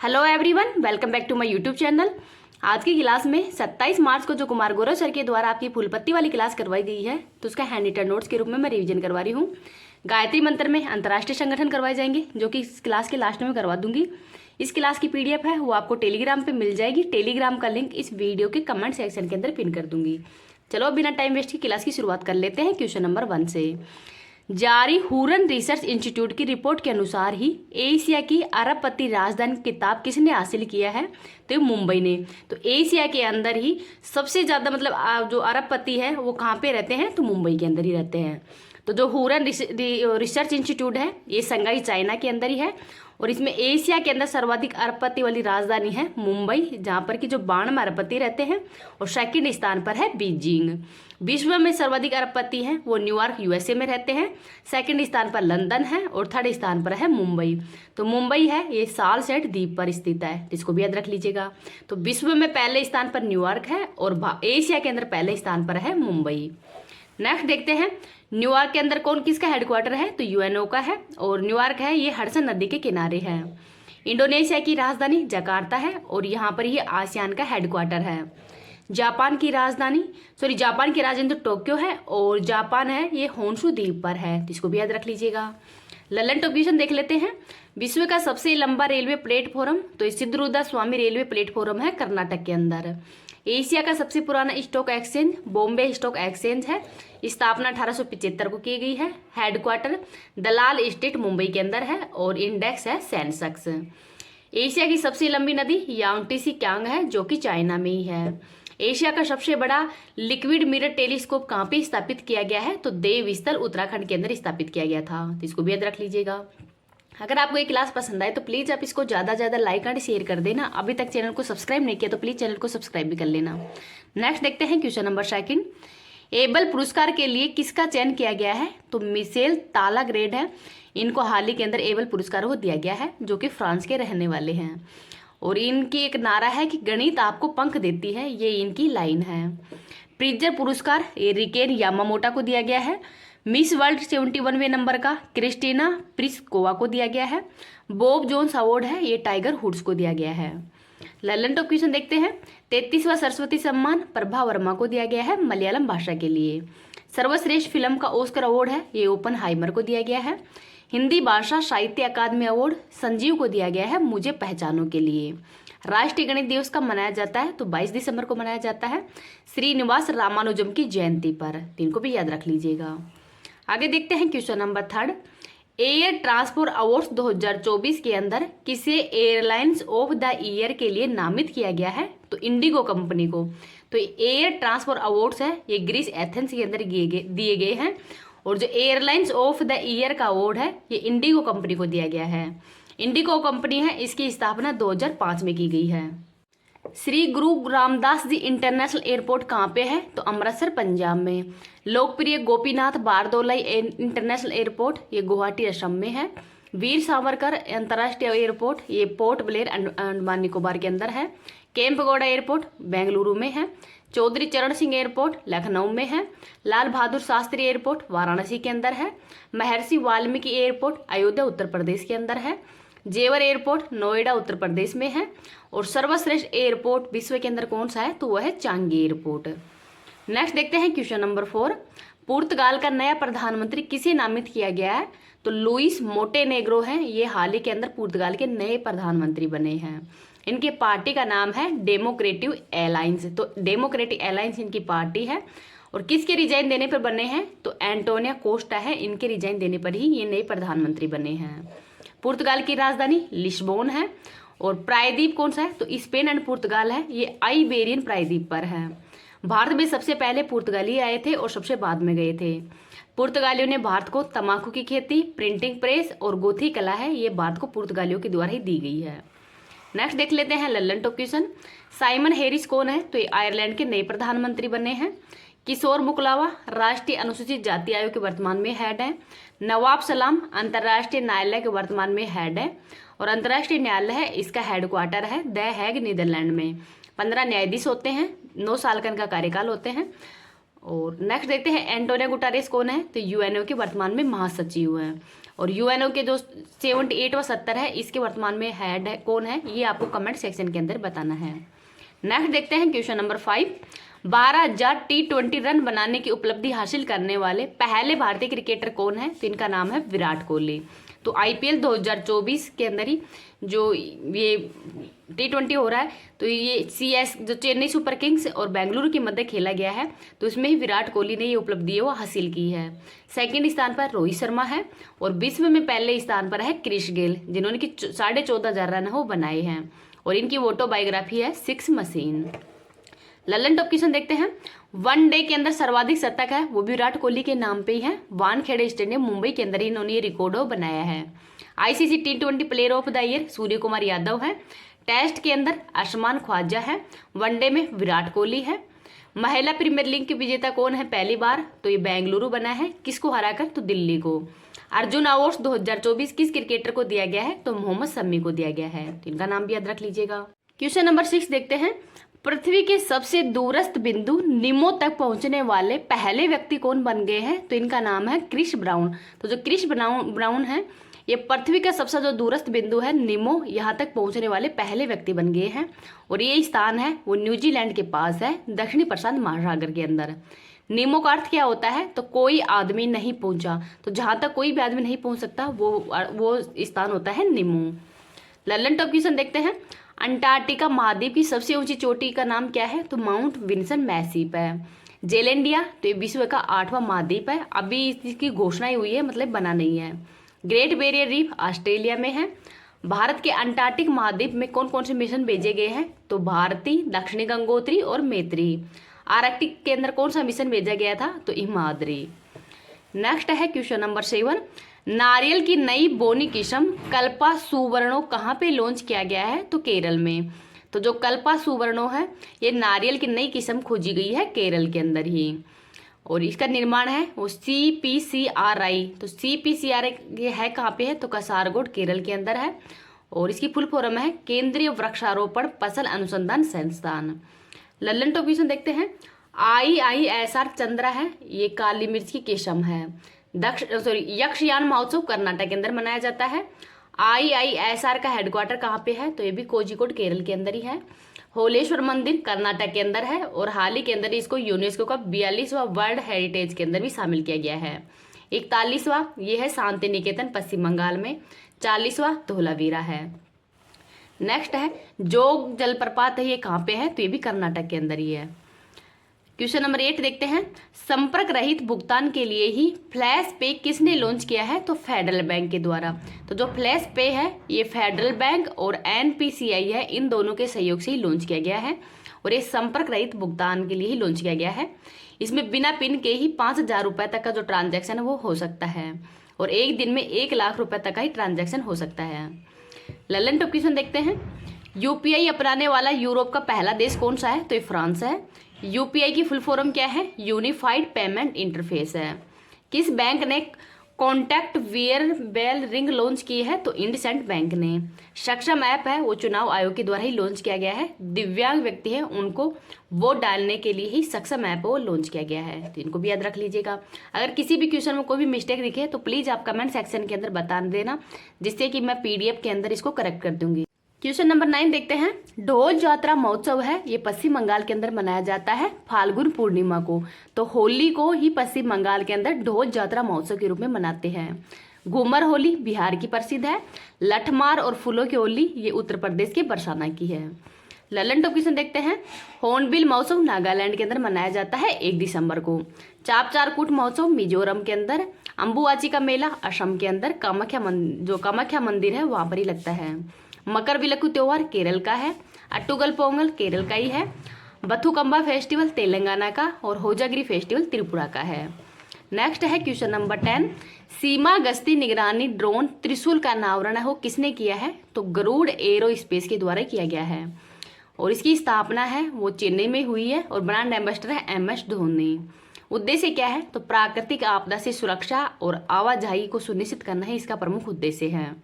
Hello everyone, welcome back to my YouTube channel. आज की class में 27 मार्च को जो कुमार गौरव सर के द्वारा आपकी फूलपत्ती वाली क्लास करवाई गई है, तो उसका हैंड रिटन नोट्स के रूप में मैं रिवीजन करवा रही हूँ। गायत्री मंत्र में अंतर्राष्ट्रीय संगठन करवाए जाएंगे, जो कि इस क्लास के लास्ट में करवा दूंगी। इस क्लास की पीडीएफ है वो आपको टेलीग्राम पर मिल जाएगी। टेलीग्राम का लिंक इस वीडियो के कमेंट सेक्शन के अंदर पिन कर दूंगी। चलो बिना टाइम वेस्ट की क्लास की शुरुआत कर लेते हैं क्वेश्चन नंबर 1 से। जारी हुरन रिसर्च इंस्टीट्यूट की रिपोर्ट के अनुसार ही एशिया की अरबपति राजधानी किताब किसने हासिल किया है? तो मुंबई ने। तो एशिया के अंदर ही सबसे ज़्यादा मतलब जो अरबपति है वो कहाँ पे रहते हैं? तो मुंबई के अंदर ही रहते हैं। तो जो हुरन रिसर्च इंस्टीट्यूट है ये संघाई चाइना के अंदर ही है, और इसमें एशिया के अंदर सर्वाधिक अरबपति वाली राजधानी है मुंबई, जहाँ पर कि जो 92 अरबपति रहते हैं, और सेकंड स्थान पर है बीजिंग। विश्व में सर्वाधिक अरबपति हैं वो न्यूयॉर्क यूएसए में रहते हैं, सेकंड स्थान पर लंदन है, और थर्ड स्थान पर है मुंबई। तो मुंबई है ये सालसेट द्वीप पर स्थित है, इसको भी याद रख लीजिएगा। तो विश्व में पहले स्थान पर न्यूयॉर्क है, और एशिया के अंदर पहले स्थान पर है मुंबई। नेक्स्ट देखते हैं, न्यूयॉर्क के अंदर कौन किसका हेडक्वार्टर है? तो यूएनओ का है, और न्यूयॉर्क है ये हडसन नदी के किनारे है। इंडोनेशिया की राजधानी जकार्ता है, और यहाँ पर ये आसियान का हेडक्वार्टर है। जापान की राजधानी तो टोक्यो है, और जापान है ये होन्शु द्वीप पर है, इसको भी याद रख लीजिएगा। ललन टॉप क्वेश्चन देख लेते हैं। विश्व का सबसे लंबा रेलवे प्लेटफॉर्म तो सिद्धरूदा स्वामी रेलवे प्लेटफॉर्म है कर्नाटक के अंदर। एशिया का सबसे पुराना stock exchange Bombay stock exchange है, स्थापना 1875 को की गई है। हेडक्वार्टर दलाल स्टेट मुंबई के अंदर है, और इंडेक्स है सेंसेक्स। एशिया की सबसे लंबी नदी यांगटीसी क्यांग है, जो कि चाइना में ही है। एशिया का सबसे बड़ा लिक्विड मिरर टेलीस्कोप कहाँ पे स्थापित किया गया है? तो देवस्थल उत्तराखंड के अंदर स्थापित किया गया था, तो इसको भी याद रख लीजिएगा। अगर आपको ये क्लास पसंद आए तो प्लीज़ आप इसको ज़्यादा ज़्यादा लाइक एंड शेयर कर देना। अभी तक चैनल को सब्सक्राइब नहीं किया तो प्लीज़ चैनल को सब्सक्राइब भी कर लेना। नेक्स्ट देखते हैं क्वेश्चन नंबर 2। एबल पुरस्कार के लिए किसका चयन किया गया है? तो मिशेल तालाग्रेड है, इनको हाल ही के अंदर एबल पुरस्कार को दिया गया है, जो कि फ्रांस के रहने वाले हैं। और इनकी एक नारा है कि गणित आपको पंख देती है, ये इनकी लाइन है। प्रिजर पुरस्कार ये रिकेन यामामोटा को दिया गया है। मिस वर्ल्ड 71वें नंबर का क्रिस्टीना प्रिस्कोवा को दिया गया है। बॉब जोन्स अवार्ड है ये टाइगर हुड्स को दिया गया है। ललन टॉप क्वेश्चन देखते हैं। 33वां सरस्वती सम्मान प्रभा वर्मा को दिया गया है मलयालम भाषा के लिए। सर्वश्रेष्ठ फिल्म का ऑस्कर अवार्ड है ये ओपनहाइमर को दिया गया है। हिंदी भाषा साहित्य अकादमी अवार्ड संजीव को दिया गया है मुझे पहचानों के लिए। राष्ट्रीय गणित दिवस कब मनाया जाता है? तो 22 दिसंबर को मनाया जाता है, श्रीनिवास रामानुजम की जयंती पर। इनको भी याद रख लीजिएगा। आगे देखते हैं question number 3। Air transport awards 2024 के अंदर किसे एयरलाइंस ऑफ द ईयर के लिए नामित किया गया है? तो इंडिगो कंपनी को। तो एयर ट्रांसपोर्ट अवार्ड्स है ये ग्रीस एथेंस के अंदर दिए गए हैं, और जो एयरलाइंस ऑफ द ईयर का अवार्ड है ये इंडिगो कंपनी को दिया गया है। इंडिगो कंपनी है इसकी स्थापना 2005 में की गई है। श्री गुरु रामदास जी इंटरनेशनल एयरपोर्ट कहाँ पे है? तो अमृतसर पंजाब में। लोकप्रिय गोपीनाथ बारदोलाई इंटरनेशनल एयरपोर्ट ये गुवाहाटी असम में है। वीर सावरकर अंतर्राष्ट्रीय एयरपोर्ट ये पोर्ट ब्लेयर अंडमान निकोबार के अंदर है। केम्पगौड़ा एयरपोर्ट बेंगलुरु में है। चौधरी चरण सिंह एयरपोर्ट लखनऊ में है। लाल बहादुर शास्त्री एयरपोर्ट वाराणसी के अंदर है। महर्षि वाल्मीकि एयरपोर्ट अयोध्या उत्तर प्रदेश के अंदर है। जेवर एयरपोर्ट नोएडा उत्तर प्रदेश में है। और सर्वश्रेष्ठ एयरपोर्ट विश्व के अंदर कौन सा है? तो वह है चांगी एयरपोर्ट। नेक्स्ट देखते हैं क्वेश्चन नंबर 4। पुर्तगाल का नया प्रधानमंत्री किसे नामित किया गया है? तो लुइस मोंटेनेग्रो हैं, ये हाल ही के अंदर पुर्तगाल के नए प्रधानमंत्री बने हैं। इनके पार्टी का नाम है डेमोक्रेटिव अलायंस। तो डेमोक्रेटिक अलायंस इनकी पार्टी है, और किसके रिजाइन देने पर बने हैं? तो एंटोनिया कोस्टा है, इनके रिजाइन देने पर ही ये नए प्रधानमंत्री बने हैं। पुर्तगाल की राजधानी लिस्बोन है, और प्रायद्वीप कौन सा है? तो स्पेन एंड पुर्तगाल है, ये आइबेरियन प्रायद्वीप पर है। भारत में सबसे पहले पुर्तगाली आए थे और सबसे बाद में गए थे। पुर्तगालियों ने भारत को तंबाकू की खेती, प्रिंटिंग प्रेस और गोथी कला है ये भारत को पुर्तगालियों के द्वारा ही दी गई है। नेक्स्ट देख लेते हैं Lalan top question. Simon Harris कौन है? तो ये आयरलैंड के नए प्रधानमंत्री बने हैं। किशोर मुकलावा राष्ट्रीय अनुसूचित जाति आयोग के वर्तमान में हेड है। नवाब सलाम अंतर्राष्ट्रीय न्यायालय के वर्तमान में हेड है, और अंतर्राष्ट्रीय न्यायालय है इसका हेडक्वार्टर है द हैग नीदरलैंड में। 15 न्यायाधीश होते हैं, 9 साल का इनका कार्यकाल होते हैं, और नेक्स्ट देखते हैं एंटोनियो गुटेरेस कौन है, तो यूएनओ के वर्तमान में महासचिव हैं। और यूएनओ के जो 78 व 70 है इसके वर्तमान में हेड है कौन है, ये आपको कमेंट सेक्शन के अंदर बताना है। नेक्स्ट देखते हैं क्वेश्चन नंबर 5, 12,000 T20 रन बनाने की उपलब्धि हासिल करने वाले पहले भारतीय क्रिकेटर कौन है, तो इनका नाम है विराट कोहली। तो आईपीएल 2024 के अंदर ही जो ये T20 हो रहा है, तो ये CS जो चेन्नई सुपर किंग्स और बेंगलुरु के मध्य खेला गया है, तो इसमें ही विराट कोहली ने ये उपलब्धि वो हासिल की है। सेकंड स्थान पर रोहित शर्मा है और विश्व में पहले स्थान पर है क्रिस गेल, जिन्होंने कि 14,500 रन वो बनाए हैं। और इनकी ऑटोबायोग्राफी है 6 मशीन। ललन टॉप क्वेश्चन देखते हैं, वनडे के अंदर सर्वाधिक शतक है वो भी विराट कोहली के नाम पे ही है। वानखेड़े स्टेडियम मुंबई के अंदर ही इन्होंने ये रिकॉर्ड बनाया है। ICC T20 player of the year Surya Kumar Yadav है। टेस्ट के अंदर अरशमान ख्वाजा है। वनडे में विराट कोहली है। महिला प्रीमियर लीग की विजेता कौन है पहली बार, तो ये बेंगलुरु बना है। किसको हराकर, तो दिल्ली को। अर्जुन अवार्ड 2024 किस क्रिकेटर को दिया गया है, तो मोहम्मद शमी को दिया गया है, तो इनका नाम भी याद रख लीजिएगा। क्वेश्चन नंबर 6 देखते हैं, पृथ्वी के सबसे दूरस्थ बिंदु निमो तक पहुंचने वाले पहले व्यक्ति कौन बन गए हैं, तो इनका नाम है क्रिस ब्राउन। तो जो क्रिस ब्राउन है ये पृथ्वी का सबसे जो दूरस्थ बिंदु है निमो, यहाँ तक पहुंचने वाले पहले व्यक्ति बन गए हैं। और ये स्थान है वो न्यूजीलैंड के पास है, दक्षिणी प्रशांत महासागर के अंदर। निमो का अर्थ क्या होता है, तो कोई आदमी नहीं पहुंचा। तो जहाँ तक कोई भी आदमी नहीं पहुंच सकता वो स्थान होता है निमो। ललन टॉप क्वेश्चन देखते हैं, अंटार्कटिका महाद्वीप की सबसे ऊंची चोटी का नाम क्या है, तो माउंट विंसन मैसिप है। जेलैंडिया, तो ये विश्व का 8वां महाद्वीप है, अभी इसकी घोषणा ही हुई है, मतलब बना नहीं है। ग्रेट बैरियर रीफ ऑस्ट्रेलिया में है। भारत के अंटार्कटिक महाद्वीप में कौन कौन से मिशन भेजे गए हैं, तो भारती, दक्षिणी गंगोत्री और मैत्री। आर्कटिक के अंदर कौन सा मिशन भेजा गया था, तो हिमाद्री। नेक्स्ट है क्वेश्चन नंबर 7, नारियल की नई बोनी किस्म कल्पा सुवर्णो कहाँ पे लॉन्च किया गया है, तो केरल में। तो जो कल्पा सुवर्णो है ये नारियल की नई किस्म खोजी गई है केरल के अंदर ही। और इसका निर्माण है वो CPCRI। तो CPCRI ये है कहाँ पे है, तो कासारगोड केरल के अंदर है। और इसकी फुल फॉर्म है केंद्रीय वृक्षारोपण फसल अनुसंधान संस्थान। ललन टॉप क्वेश्चन देखते हैं, IISR चंद्रा है, ये काली मिर्च की किस्म है। यक्षयान महोत्सव कर्नाटक के अंदर मनाया जाता है। IISR का हेडक्वार्टर कहाँ पे है, तो ये भी कोझिकोड केरल के अंदर ही है। होलेश्वर मंदिर कर्नाटक के अंदर है और हाल ही के अंदर इसको यूनेस्को का 42वां वर्ल्ड हेरिटेज के अंदर भी शामिल किया गया है। 41वां ये है शांति निकेतन पश्चिम बंगाल में। 40वां धोलावीरा है। नेक्स्ट है जोग जलप्रपात है, ये कहाँ पे है, तो ये भी कर्नाटक के अंदर ही है। क्वेश्चन नंबर 8 देखते हैं, संपर्क रहित भुगतान के लिए ही फ्लैश पे किसने लॉन्च किया है, तो फेडरल बैंक के द्वारा। तो जो फ्लैश पे है ये फेडरल बैंक और NPCI है, इन दोनों के सहयोग से ही लॉन्च किया गया है। और ये संपर्क रहित भुगतान के लिए ही लॉन्च किया गया है। इसमें बिना पिन के ही 5,000 रुपये तक का जो ट्रांजैक्शन है वो हो सकता है। और एक दिन में 1 लाख रुपये तक का ही ट्रांजैक्शन हो सकता है। ललन टॉप क्वेश्चन देखते हैं, UPI अपनाने वाला यूरोप का पहला देश कौन सा है, तो ये फ्रांस है। UPI की फुल फॉर्म क्या है, यूनिफाइड पेमेंट इंटरफेस है। किस बैंक ने कॉन्टैक्ट वेयरबेल रिंग लॉन्च की है, तो इंडसेंड बैंक ने। सक्षम ऐप है वो चुनाव आयोग के द्वारा ही लॉन्च किया गया है। दिव्यांग व्यक्ति हैं उनको वोट डालने के लिए ही सक्षम ऐप वो लॉन्च किया गया है, तो इनको भी याद रख लीजिएगा। अगर किसी भी क्वेश्चन में कोई भी मिस्टेक दिखे तो प्लीज़ आप कमेंट सेक्शन के अंदर बता देना, जिससे कि मैं PDF के अंदर इसको करेक्ट कर दूंगी। क्वेश्चन नंबर 9 देखते हैं, ढोल जात्रा महोत्सव है ये पश्चिम बंगाल के अंदर मनाया जाता है फाल्गुन पूर्णिमा को। तो होली को ही पश्चिम बंगाल के अंदर ढोल जात्रा महोत्सव के रूप में मनाते हैं। घूमर होली बिहार की प्रसिद्ध है। लठमार और फूलों की होली ये उत्तर प्रदेश के बरसाना की है। ललन टॉप क्वेश्चन देखते हैं, हॉर्नबिल महोत्सव नागालैंड के अंदर मनाया जाता है 1 दिसंबर को। चापचारकूट महोत्सव मिजोरम के अंदर। अम्बुवाची का मेला असम के अंदर कामाख्या मंदिर है वहां पर ही लगता है। मकर विलक्कू त्योहार केरल का है। अट्टुगल पोंगल केरल का ही है। बथुकम्बा फेस्टिवल तेलंगाना का और होजागिरी फेस्टिवल त्रिपुरा का है। नेक्स्ट है क्वेश्चन नंबर 10, सीमा गश्ती निगरानी ड्रोन त्रिशूल का अनावरण है वो किसने किया है, तो गरुड़ एरो स्पेस के द्वारा किया गया है। और इसकी स्थापना है वो चेन्नई में हुई है और ब्रांड एम्बेसडर है MS धोनी। उद्देश्य क्या है, तो प्राकृतिक आपदा से सुरक्षा और आवाजाही को सुनिश्चित करना है इसका प्रमुख उद्देश्य है।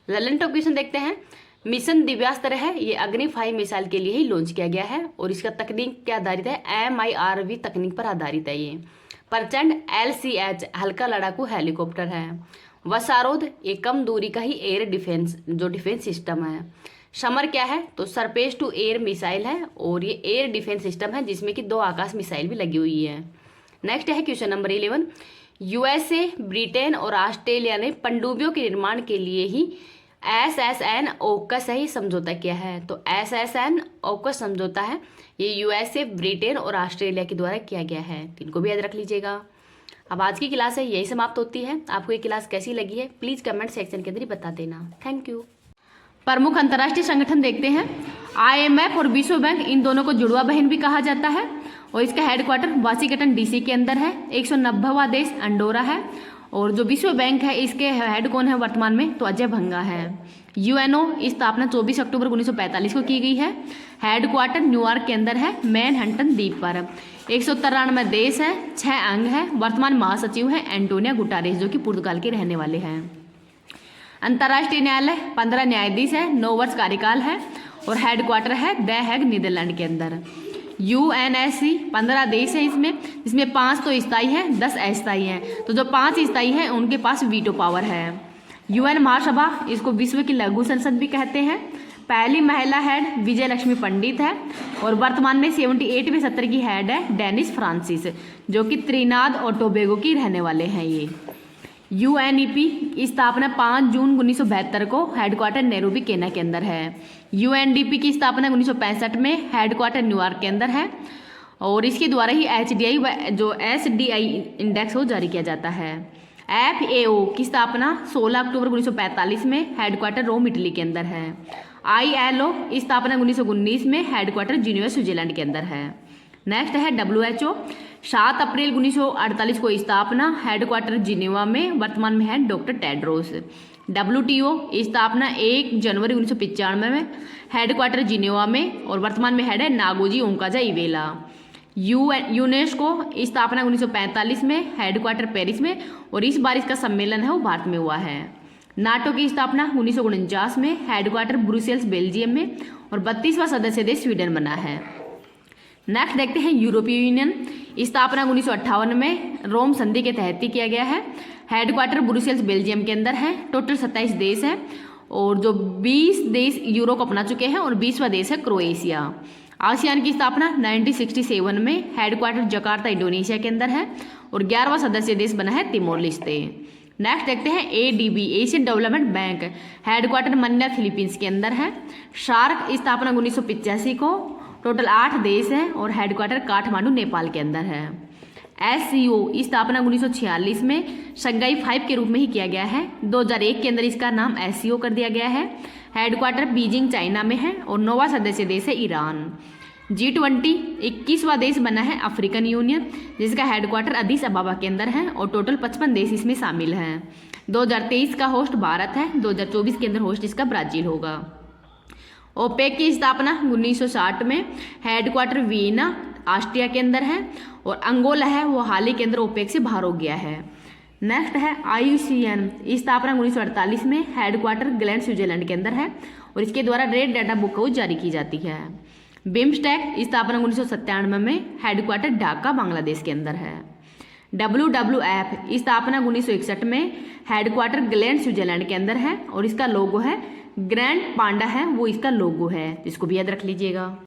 ललन टॉप क्वेश्चन देखते हैं, मिशन दिव्यास्त्र है, ये अग्नि 5 मिसाइल के लिए ही लॉन्च किया गया है और इसका तकनीक क्या आधारित है, MIRV तकनीक पर आधारित है। ये प्रचंड LCH हल्का लड़ाकू हेलीकॉप्टर है। वसारोध ये कम दूरी का ही एयर डिफेंस जो डिफेंस सिस्टम है। समर क्या है, तो सरफेस टू एयर मिसाइल है और ये एयर डिफेंस सिस्टम है जिसमें कि 2 आकाश मिसाइल भी लगी हुई है। नेक्स्ट है क्वेश्चन नंबर 11, USA, ब्रिटेन और ऑस्ट्रेलिया ने पनडुब्बियों के निर्माण के लिए ही SSN AUKUS सही समझौता किया है। तो SSN AUKUS समझौता है ये USA, ब्रिटेन और ऑस्ट्रेलिया के द्वारा किया गया है। इनको भी याद रख लीजिएगा। अब आज की क्लास है यही समाप्त होती है। आपको ये क्लास कैसी लगी है प्लीज़ कमेंट सेक्शन के अंदर ही बता देना। Thank you. प्रमुख अंतर्राष्ट्रीय संगठन देखते हैं। IMF और विश्व बैंक, इन दोनों को जुड़वा बहन भी कहा जाता है और इसका हेडक्वार्टर वाशिंगटन DC के अंदर है। 190वां देश अंडोरा है और जो विश्व बैंक है इसके हेड कौन है वर्तमान में, तो अजय भंगा है। UNO की स्थापना 24 अक्टूबर 1945 को की गई है। हेडक्वार्टर न्यूयॉर्क के अंदर है, मैनहट्टन द्वीप पर। 193 देश है, 6 अंग है। वर्तमान महासचिव है एंटोनियो गुटारेस जो कि पुर्तगाल के रहने वाले हैं। अंतर्राष्ट्रीय न्यायालय 15 न्यायाधीश है, 9 वर्ष कार्यकाल है और हेडक्वार्टर है द हैग नीदरलैंड के अंदर। UNSC 15 देश है इसमें 5 तो स्थायी है, 10 अस्थायी हैं। तो जो 5 स्थायी हैं उनके पास वीटो पावर है। UN महासभा, इसको विश्व की लघु संसद भी कहते हैं। पहली महिला हेड विजय लक्ष्मी पंडित है और वर्तमान में 78वें सत्र की हेड है डेनिस फ्रांसिस जो कि त्रिनाद और टोबैगो की रहने वाले हैं। ये UNEP की स्थापना 5 जून 1972 को हेडक्वार्टर नैरोबी केन्या के अंदर है। UNDP की स्थापना 1965 में हेडक्वार्टर न्यूयॉर्क के अंदर है और इसके द्वारा ही HDI जो SDI इंडेक्स वो जारी किया जाता है। FAO की स्थापना 16 अक्टूबर 1945 में हेडक्वार्टर रोम इटली के अंदर है। ILO की स्थापना 1919 में हेडक्वार्टर जिनेवा स्विट्जरलैंड के अंदर है। नेक्स्ट है WHO, 7 अप्रैल 1948 को स्थापना, हेडक्वार्टर जिनेवा में, वर्तमान में है डॉक्टर टेड्रोस। WTO स्थापना 1 जनवरी 1995 में, हेडक्वार्टर जिनेवा में और वर्तमान में हेड है नागोजी ओंकाजा इवेला। यूनेस्को स्थापना 1945 में, हेडक्वार्टर पेरिस में और इस बार इसका सम्मेलन है वो भारत में हुआ है। नाटो की स्थापना 1949 में, हेडक्वार्टर ब्रुसेल्स बेल्जियम में और 32वां सदस्य देश स्वीडन बना है। नेक्स्ट देखते हैं यूरोपीय यूनियन, स्थापना 1958 में, रोम संधि के तहत ही किया गया है। हेडक्वार्टर ब्रुसेल्स बेल्जियम के अंदर है। टोटल 27 देश हैं और जो 20 देश यूरो को अपना चुके हैं और 20वां देश है क्रोएशिया। आसियान की स्थापना 1967 में, हेडक्वार्टर जकार्ता इंडोनेशिया के अंदर है और 11वां सदस्य देश बना है तिमोर लेस्ते। नेक्स्ट देखते हैं ADB, Asian development bank, headquarter Manila Philippines के अंदर है। सार्क स्थापना 1985 को, टोटल 8 देश हैं और हेडक्वार्टर काठमांडू नेपाल के अंदर है। SCO स्थापना 1946 में, शंघाई 5 के रूप में ही किया गया है। 2001 के अंदर इसका नाम SCO कर दिया गया है। हेडक्वार्टर बीजिंग चाइना में है और 9वां सदस्य देश है ईरान। G20 21वां देश बना है अफ्रीकन यूनियन जिसका हेडक्वार्टर अदीस अबाबा के अंदर है और टोटल 55 देश इसमें शामिल हैं। 2023 का होस्ट भारत है, 2024 के अंदर होस्ट इसका ब्राजील होगा। ओपेक की स्थापना 1960 में, हेडक्वार्टर वियना ऑस्ट्रिया के अंदर है और अंगोला है वो हाल ही के अंदर ओपेक से बाहर हो गया है। नेक्स्ट है IUCN, स्थापना 1948 में, हेडक्वार्टर ग्लैंड स्विट्जरलैंड के अंदर है और इसके द्वारा रेड डाटा बुक को जारी की जाती है। बिम्स्टेक स्थापना 1997 में, हेडक्वार्टर ढाका बांग्लादेश के अंदर है। WWF स्थापना 1961 में, हेडक्वार्टर ग्लैंड स्विट्जरलैंड के अंदर है और इसका लोगो है ग्रैंड पांडा है वो इसका लोगो है, इसको भी याद रख लीजिएगा।